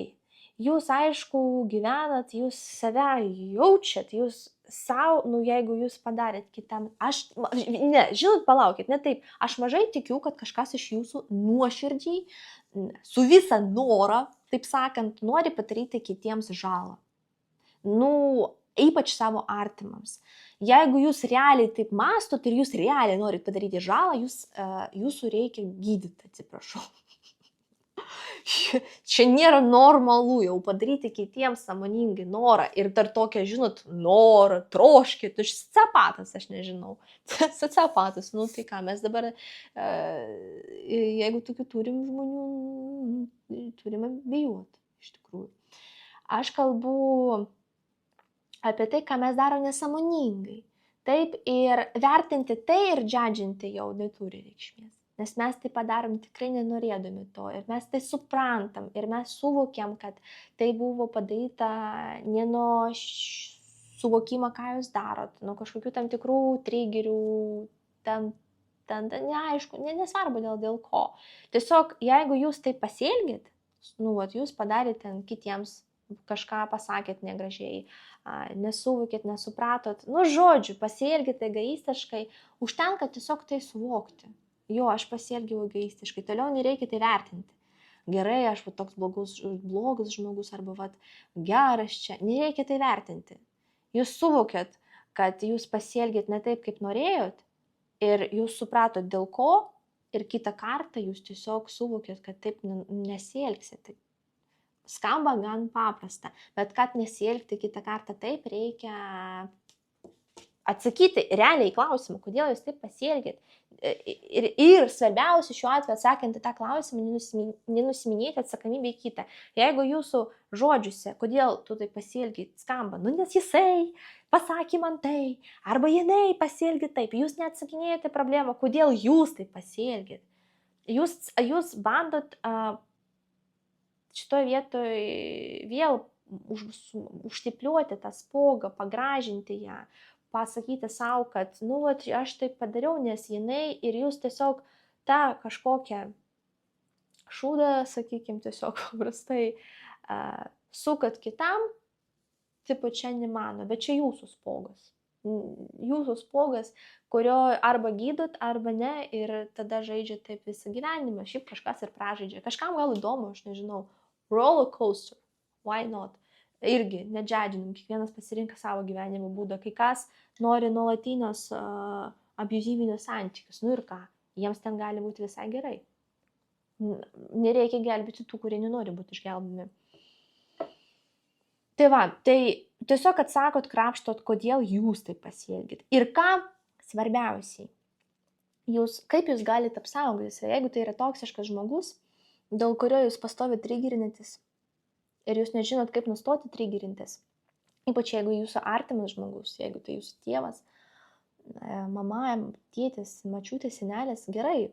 [SPEAKER 1] Jūs, aišku, gyvenat, jūs save jaučiat, jūs savo, jeigu jūs padarėt kitam, žinot, palaukit, ne taip, aš mažai tikiu, kad kažkas iš jūsų nuoširdžiai, su visa norą, taip sakant, nori padaryti kitiems žalą. Ypač savo artimams. Jeigu jūs realiai taip mastot ir jūs realiai norit padaryti žalą, jūsų reikia gydyti, atsiprašau. Čia nėra normalu jau padaryti kitiems sąmoningai norą ir dar tokia, žinot, norą, troškį, sociopatas, aš nežinau, sociopatas, tai ką mes dabar, jeigu tokių turim žmonių, turime bijoti, iš tikrųjų. Aš kalbu apie tai, ką mes daro nesąmoningai, taip, ir vertinti tai ir džadžinti jau neturi reikšmės. Nes mes tai padarom tikrai nenorėdami to ir mes tai suprantam ir mes suvokiam, kad tai buvo padaryta ne nuo suvokimo, ką jūs darot, nuo kažkokių tam tikrų trigerių, neaišku, nesvarbu dėl ko. Tiesiog, jeigu jūs taip pasielgit, jūs padarėte ten kitiems, kažką pasakėt negražiai, nesuvokėt, nesupratot, žodžiu, pasielgit egoistiškai, užtenka tiesiog tai suvokti. Jo, aš pasielgiau egoistiškai, toliau nereikia tai vertinti. Gerai, aš toks blogas žmogus, arba geras čia, nereikia tai vertinti. Jūs suvokėt, kad jūs pasielgėt ne taip, kaip norėjot, ir jūs supratot dėl ko, ir kitą kartą jūs tiesiog suvokėt, kad taip nesielgsit. Skamba gan paprasta, bet kad nesielgti kitą kartą taip, reikia atsakyti realiai į klausimą, kodėl jūs taip pasielgėt. Ir svarbiausia šiuo atveju atsakant į tą klausimą, nenusiminėti atsakomybę į kitą. Jeigu jūsų žodžiuose, kodėl tu taip pasielgiai, skamba, nes jisai pasakė man tai, arba jinai pasielgė taip, jūs neatsakinėjate problemą, kodėl jūs taip pasielgėt. Jūs bandot šitoje vietoje vėl užtipliuoti tą spogą, pagražinti ją, pasakyti savo, kad, aš taip padariau, nes jinai, ir jūs tiesiog tą kažkokią šūdą, sakykime, tiesiog paprastai sukat kitam, tipo čia ne mano, bet čia jūsų spogas. Jūsų spogas, kurio arba gydot, arba ne, ir tada žaidžia taip visą gyvenimą. Šiaip kažkas ir pražaidžia. Kažkam gal įdomu, aš nežinau, roller coaster, why not? Irgi, nedžadžinim, kiekvienas pasirinka savo gyvenimo būdą. Kai kas nori nuolatinius abuzyvinius santykius, ir ką, jiems ten gali būti visai gerai. Nereikia gelbėti tų, kurie nenori būti išgelbimi. Tai tiesiog atsakot, krapštot, kodėl jūs taip pasielgit. Ir ką svarbiausiai, kaip jūs galite apsaugoti save, jeigu tai yra toksiškas žmogus, dėl kurio jūs pastovi trigerinantis, ir jūs nežinot, kaip nustoti trigerintis. Ypač jeigu jūsų artimas žmogus, jeigu tai jūsų tėvas, mama, tėtis, mačiutė, senelis, gerai.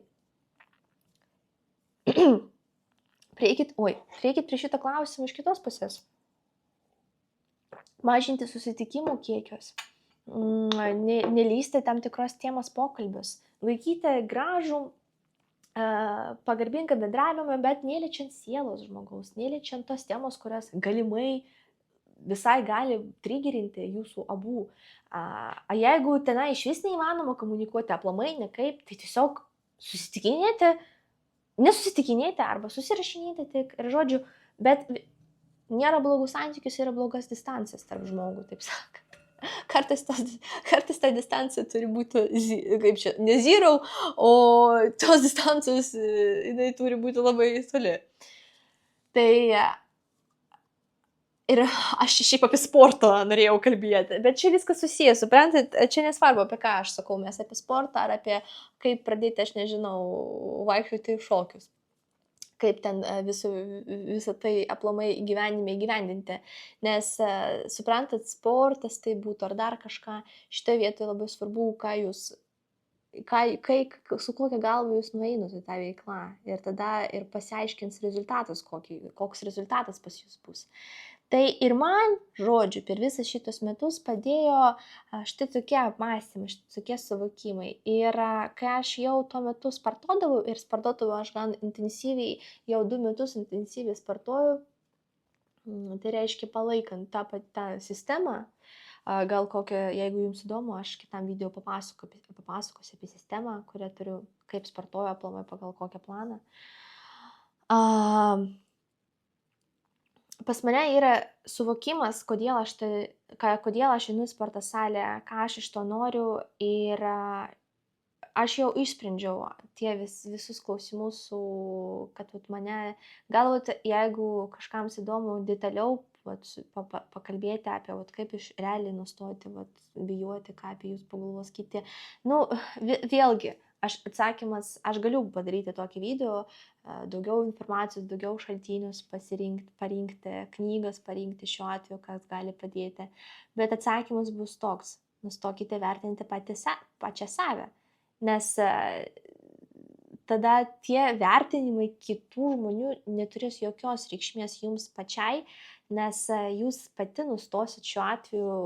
[SPEAKER 1] Prieikit prie šito klausimą iš kitos pusės. Mažinti susitikimų kiekius, nelysti tam tikros temos pokalbius, laikyti gražų, pagarbingą bendravimą, bet neliečiant sielos žmogaus, neliečiant tos temos, kurios galimai visai gali trigerinti jūsų abu. Jeigu tenai iš vis neįmanoma komunikuoti aplamai, nekaip, tai tiesiog nesusitikinėti arba susirašinėti tik, ir žodžiu, bet nėra blogų santykius, yra blogas distancijas tarp žmogų, taip sakant. Kartais ta distancija turi būti, kaip čia, ne zero, o tos distancijos, jinai turi būti labai toli. Tai ir aš šiaip apie sportą norėjau kalbėti, bet čia viskas susijęs, suprantat, čia nesvarbu, apie ką aš sakau, mes apie sportą ar apie kaip pradėti, aš nežinau, vaikščioti šokius. Kaip ten visą tai aplamai gyvenime įgyvendinti. Nes, suprantat, sportas tai būtų ar dar kažką, šitoje vietoje labai svarbu, su kokia galva jūs nueinate tą veiklą. Ir tada ir pasiaiškins rezultatas, koks rezultatas pas jūs bus. Tai ir man, žodžiu, per visą šitos metus padėjo štai tokie apmąstymai, štai tokie suvokimai. Ir kai aš jau tuo metu sportuodavau, ir sportuodavau aš gan intensyviai, jau 2 metus intensyviai sportuoju, tai reiškia palaikant tą sistemą, gal kokią, jeigu jums įdomu, aš kitam video papasakosiu apie sistemą, kurią turiu, kaip sportuoju aplamai pagal kokią planą. Pas mane yra suvokimas, kodėl aš einu į sporto salę, ką aš iš to noriu, ir aš jau išsprendžiau visus klausimus, kad mane, galbūt jeigu kažkams įdomu detaliau pakalbėti apie, kaip iš realiai nustoti, bijoti, ką apie jūs pagalvos kiti. Vėlgi, aš galiu padaryti tokį video, daugiau informacijos, daugiau šaltinius parinkti, knygas parinkti šiuo atveju, kas gali padėti. Bet atsakymas bus toks: nustokite vertinti pačią save. Nes tada tie vertinimai kitų žmonių neturės jokios reikšmės jums pačiai, nes jūs pati nustosit šiuo atveju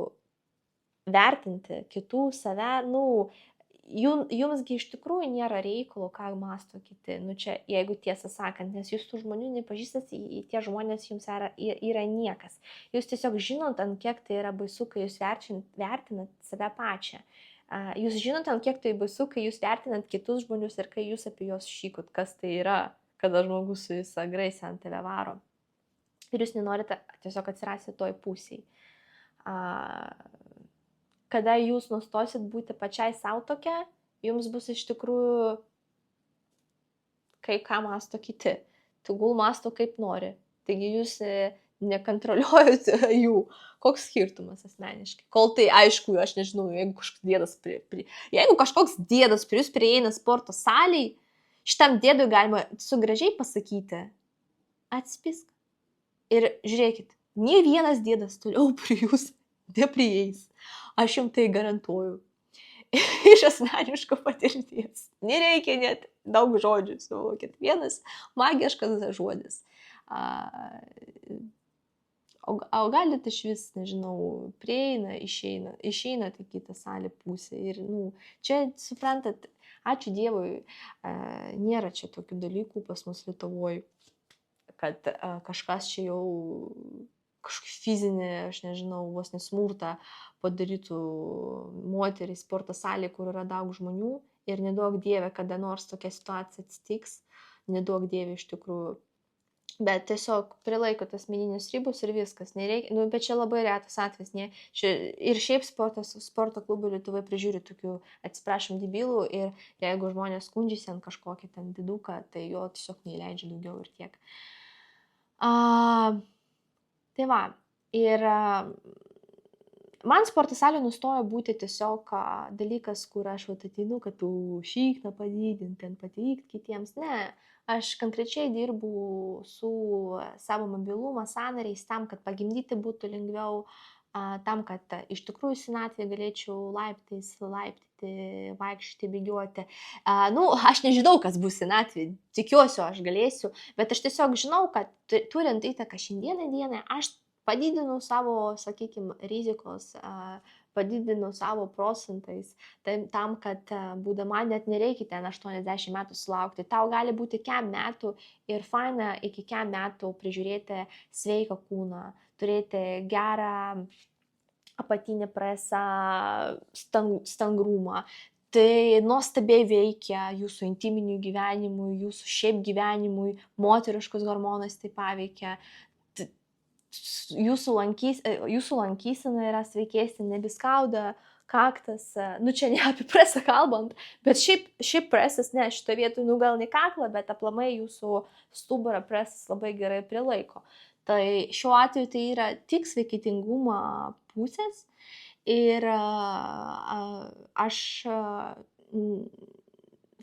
[SPEAKER 1] vertinti kitų save, jumsgi iš tikrųjų nėra reikalo, ką mąsto kiti. Nu čia, jeigu tiesą sakant, nes jūs tų žmonių nepažįstat, tie žmonės jums yra niekas. Jūs tiesiog žinot, ant kiek tai yra baisu, kai jūs vertinat save pačią. Jūs žinot, ant kiek tai baisu, kai jūs vertinat kitus žmonius ir kai jūs apie juos šykut, kas tai yra, kada žmogus su visą agresija ant tave varo. Ir jūs nenorite tiesiog atsirasti toj pusiai. Kada jūs nustosit būti pačiai savo tokia, jums bus iš tikrųjų kaip ką mąsto kiti. Tegul mąsto kaip nori. Taigi jūs nekontroliuojate jų. Koks skirtumas asmeniškai? Kol tai aišku, aš nežinau, jeigu kažkoks dėdas prie jūs prieina sporto salėj, šitam dėdui galima su gražiai pasakyti, atsipisk. Ir žiūrėkit, nie vienas dėdas toliau prie jūs neprieis. Aš jums tai garantuoju. Iš asmeniško patirties. Nereikia net daug žodžių, suvokit. Vienas magiškas žodis. O galite iš vis, nežinau, prieina, išeina į kitą salę pusę. Ir, čia, suprantat, ačiū Dievui, nėra čia tokių dalykų pas mus Lietuvoje, kad kažkas čia jau kažkokį fizinį, aš nežinau, vos nesmurtą padarytų moterį sporto salėje, kur yra daug žmonių ir neduok Dieve, kada nors tokia situacija atsitiks, neduok Dieve iš tikrųjų. Bet tiesiog prilaikot asmeninius ribus ir viskas, nereikia, bet čia labai retas atvejis, ne? Ir šiaip sporto klubų Lietuvoje prižiūri tokių, atsiprašom, debilų ir jeigu žmonės skundžiasi ant kažkokį ten diduką, tai jo tiesiog neįleidžia daugiau ir tiek. Tai va, ir man sporto salė nustojo būti tiesiog dalykas, kur aš ateinu, kad tu šikną padidinti, ten pateikti kitiems. Ne, aš konkrečiai dirbu su savo mobilumo sąnariais tam, kad pagimdyti būtų lengviau, tam, kad iš tikrųjų senatvėje galėčiau laiptyti, vaikščioti, bėgioti. Aš nežinau, kas bus senatvėje, tikiuosi, aš galėsiu, bet aš tiesiog žinau, kad turint įtaką šiandieną dieną, aš padidinu savo, sakykime, rizikos, padidinu savo procentais, tam, kad būdama net nereikia ten 80 metų sulaukti. Tau gali būti kem metų ir faina iki kem metų prižiūrėti sveiką kūną, turėti gerą apatinį presą, stangrumą. Tai nuostabiai veikia jūsų intiminiui gyvenimui, jūsų šiaip gyvenimui, moteriškus hormonus tai paveikia. Jūsų lankysena yra sveikesnė, nebiskauda kaktas, čia ne apie presą kalbant, bet šiaip presas, ne, šito vietoj, gal ne kaklą, bet aplamai jūsų stuburą presas labai gerai prilaiko. Tai šiuo atveju tai yra tik sveikatingumo pusės ir aš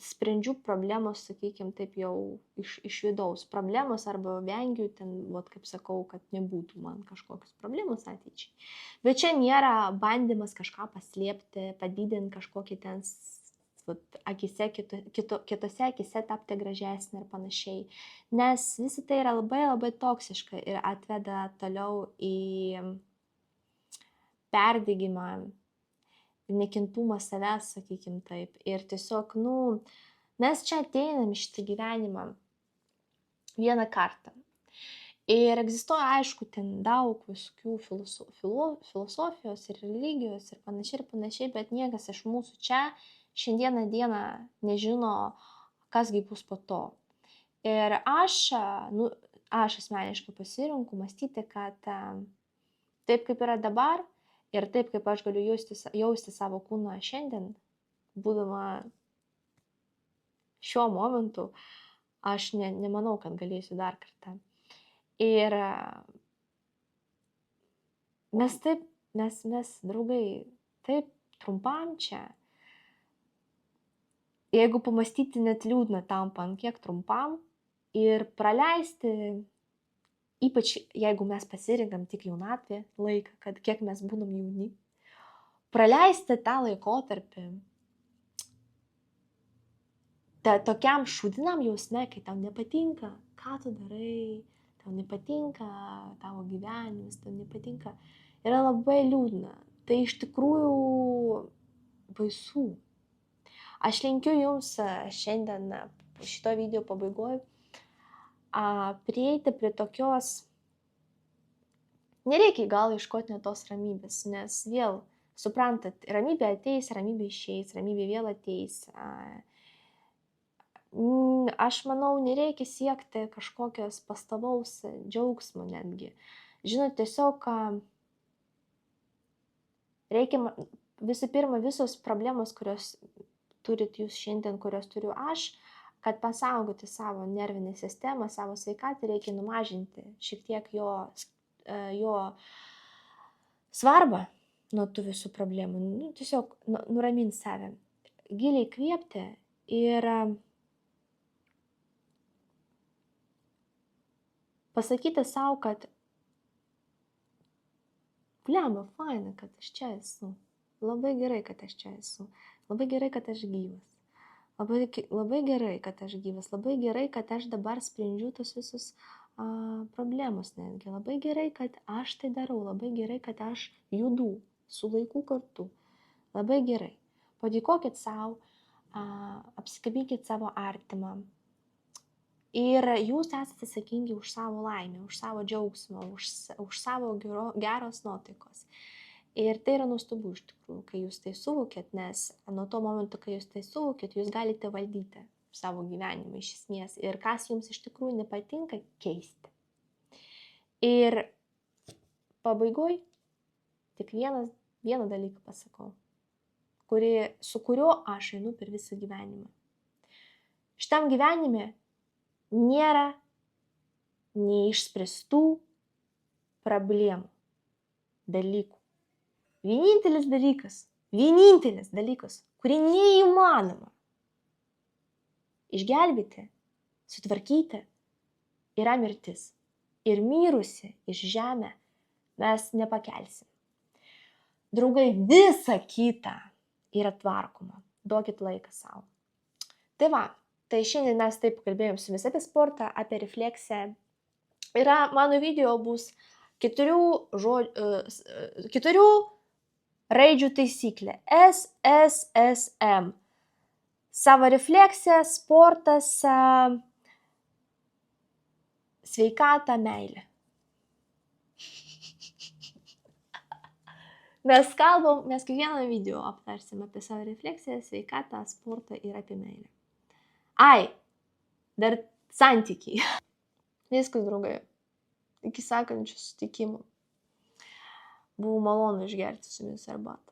[SPEAKER 1] sprendžiu problemos, sakykime, taip jau iš vidaus problemos arba vengiu ten, kaip sakau, kad nebūtų man kažkokios problemos ateičiai. Bet čia nėra bandymas kažką paslėpti, padidinti kažkokį ten akise, kitose akise tapti gražesnė ir panašiai. Nes visi tai yra labai labai toksiška ir atveda toliau į perdegimą, nekintumą savęs, sakykime taip. Ir tiesiog, mes čia ateinam į šitą gyvenimą vieną kartą. Ir egzistuoja, aišku, ten daug visokių filosofijos ir religijos ir panašiai, bet niekas iš mūsų čia šiandieną dieną nežino, kasgi bus po to. Ir aš asmeniškai pasirinku mąstyti, kad taip kaip yra dabar, ir taip, kaip aš galiu jausti savo kūną šiandien, būdama šiuo momentu, aš nemanau, kad galėsiu dar kartą. Ir mes draugai, taip trumpam čia, jeigu pamastyti, net liūdna tampa, ant kiek trumpam, ir praleisti, ypač jeigu mes pasirinkam tik jaunatvę laiką, kad kiek mes būnam jauni, praleisti tą laikotarpį tokiam šūdinam jausme, kai tau nepatinka, ką tu darai, tau nepatinka tavo gyvenimas, tau nepatinka, yra labai liūdna. Tai iš tikrųjų baisu. Aš linkiu jums šiandien šito video pabaigoje prieiti prie tokios, nereikia gal ieškoti net tos ramybės, nes vėl, suprantat, ramybė ateis, ramybė išeis, ramybė vėl ateis. Aš manau, nereikia siekti kažkokios pastovaus džiaugsmo netgi. Žinot, tiesiog reikia visų pirma visos problemos, kurios turit jūs šiandien, kurios turiu aš, kad pasaugoti savo nervinę sistemą, savo sveikatą, reikia numažinti šiek tiek jo svarbą nuo tų visų problemų. Tiesiog nuraminti save, giliai kvėpti ir pasakyti savo, kad blemba, faina, kad aš čia esu. Labai gerai, kad aš čia esu. Labai gerai, kad aš gyvas. Labai gerai, kad aš gyvas. Labai gerai, kad aš dabar sprendžiu tos visus problemos netgi. Labai gerai, kad aš tai darau. Labai gerai, kad aš judu su laiku kartu. Labai gerai. Padėkokit savo, apsikabinkit savo artimą. Ir jūs esate atsakingi už savo laimę, už savo džiaugsmą, už savo geros nuotaikos. Ir tai yra nuostabu iš tikrųjų, kai jūs tai suvokėt, nes nuo to momento, kai jūs tai suvokėt, jūs galite valdyti savo gyvenimą iš esmės. Ir kas jums iš tikrųjų nepatinka, keisti. Ir pabaigoj tik vieną dalyką pasakau, su kuriuo aš einu per visą gyvenimą. Šitam gyvenime nėra neišspręstų problemų, dalykų. Vienintelis dalykas, kurį neįmanoma išgelbėti, sutvarkyti, yra mirtis. Ir mirusi iš žemę mes nepakelsim. Draugai, visa kita yra tvarkoma. Duokit laiką savo. Tai va. Tai šiandien mes taip kalbėjom su jumis apie sportą, apie refleksiją. Mano video bus 4 raidžių taisyklė. SSSM. Savo refleksija, sportas, sveikata, meilė. Mes kiekvieną video aptarsim apie savo refleksiją, sveikatą, sportą ir apie meilę. Dar santykiai. Viskas, draugai. Iki sekančių susitikimų. Buvo malonu išgerti su jumis arbatą.